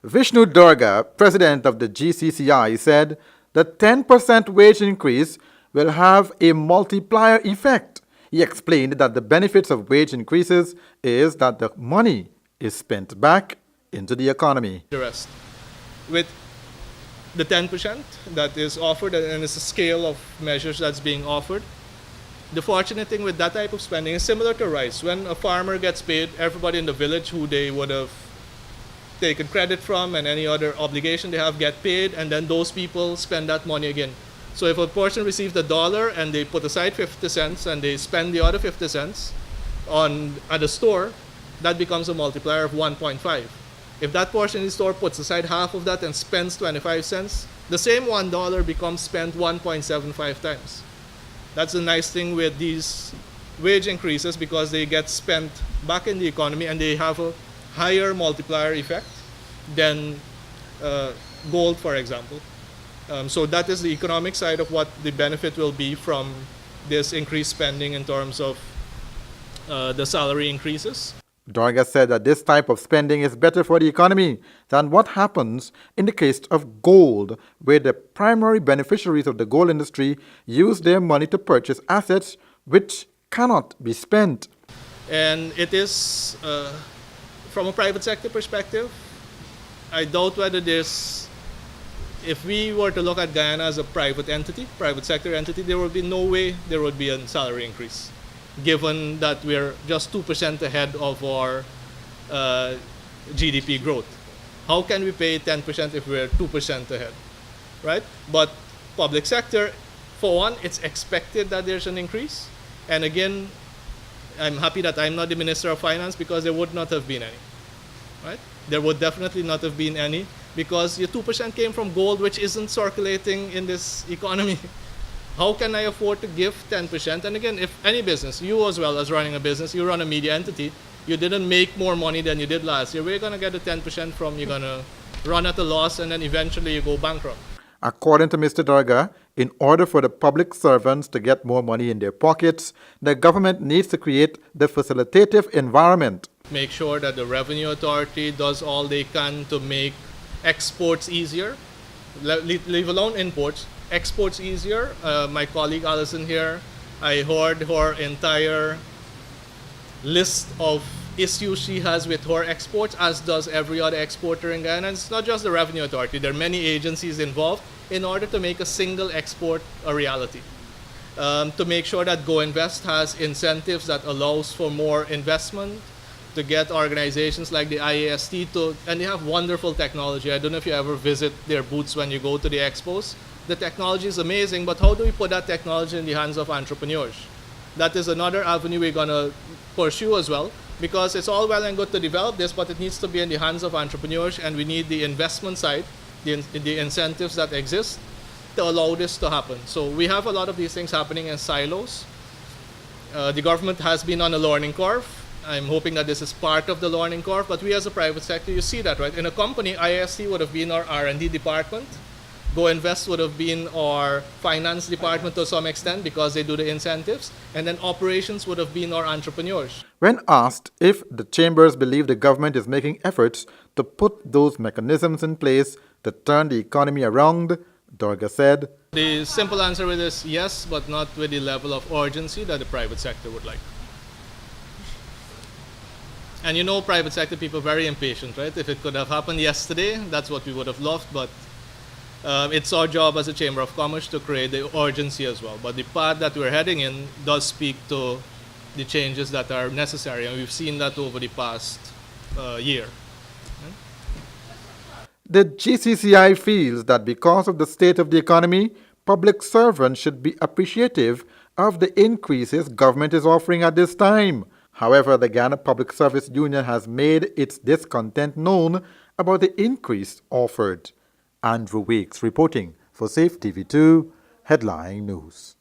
Vishnu Durga, president of the GCCI, said the 10% wage increase will have a multiplier effect. He explained that the benefits of wage increases is that the money is spent back into the economy. The rest. With the 10% that is offered, and it's a scale of measures that's being offered, the fortunate thing with that type of spending is similar to rice. When a farmer gets paid, everybody in the village who they would have taken credit from and any other obligation they have get paid, and then those people spend that money again. So if a person received $1 and they put aside 50 cents and they spend the other 50 cents at a store, that becomes a multiplier of 1.5. If that person in the store puts aside half of that and spends 25 cents, the same $1 becomes spent 1.75 times. That's the nice thing with these wage increases, because they get spent back in the economy and they have a higher multiplier effect than gold, for example. So that is the economic side of what the benefit will be from this increased spending in terms of the salary increases. Durga said that this type of spending is better for the economy than what happens in the case of gold, where the primary beneficiaries of the gold industry use their money to purchase assets which cannot be spent. And it is, from a private sector perspective, I doubt whether there's, if we were to look at Guyana as a private entity, private sector entity, there would be no way there would be a salary increase, given that we're just 2% ahead of our GDP growth. How can we pay 10% if we're 2% ahead, right? But public sector, for one, it's expected that there's an increase. And again, I'm happy that I'm not the Minister of Finance, because there would not have been any, right? There would definitely not have been any, because your 2% came from gold, which isn't circulating in this economy. How can I afford to give 10%? And again, if any business, you as well as running a business, you run a media entity, you didn't make more money than you did last year, where are you going to get the 10% from? You're going to run at a loss and then eventually you go bankrupt. According to Mr. Durga, in order for the public servants to get more money in their pockets, the government needs to create the facilitative environment. Make sure that the Revenue Authority does all they can to make exports easier, leave alone imports, exports easier. My colleague Alison here, I heard her entire list of issues she has with her exports, as does every other exporter in Guyana. And it's not just the Revenue Authority. There are many agencies involved in order to make a single export a reality. To make sure that Go Invest has incentives that allows for more investment, to get organizations like the IAST to, and they have wonderful technology. I don't know if you ever visit their booths when you go to the expos. The technology is amazing, but how do we put that technology in the hands of entrepreneurs? That is another avenue we're going to pursue as well, because it's all well and good to develop this, but it needs to be in the hands of entrepreneurs, and we need the investment side, the incentives that exist to allow this to happen. So we have a lot of these things happening in silos. The government has been on a learning curve. I'm hoping that this is part of the learning curve, but we as a private sector, you see that, right? In a company, IST would have been our R&D department. Go Invest would have been our finance department to some extent, because they do the incentives. And then operations would have been our entrepreneurs. When asked if the chambers believe the government is making efforts to put those mechanisms in place to turn the economy around, Durga said, The simple answer with this, yes, but not with the level of urgency that the private sector would like. And you know, private sector people are very impatient, right? If it could have happened yesterday, that's what we would have loved. But it's our job as a Chamber of Commerce to create the urgency as well. But the path that we're heading in does speak to the changes that are necessary. And we've seen that over the past year. The GCCI feels that because of the state of the economy, public servants should be appreciative of the increases government is offering at this time. However, the Guyana Public Service Union has made its discontent known about the increase offered. Andrew Weeks reporting for Safe TV2 Headline News.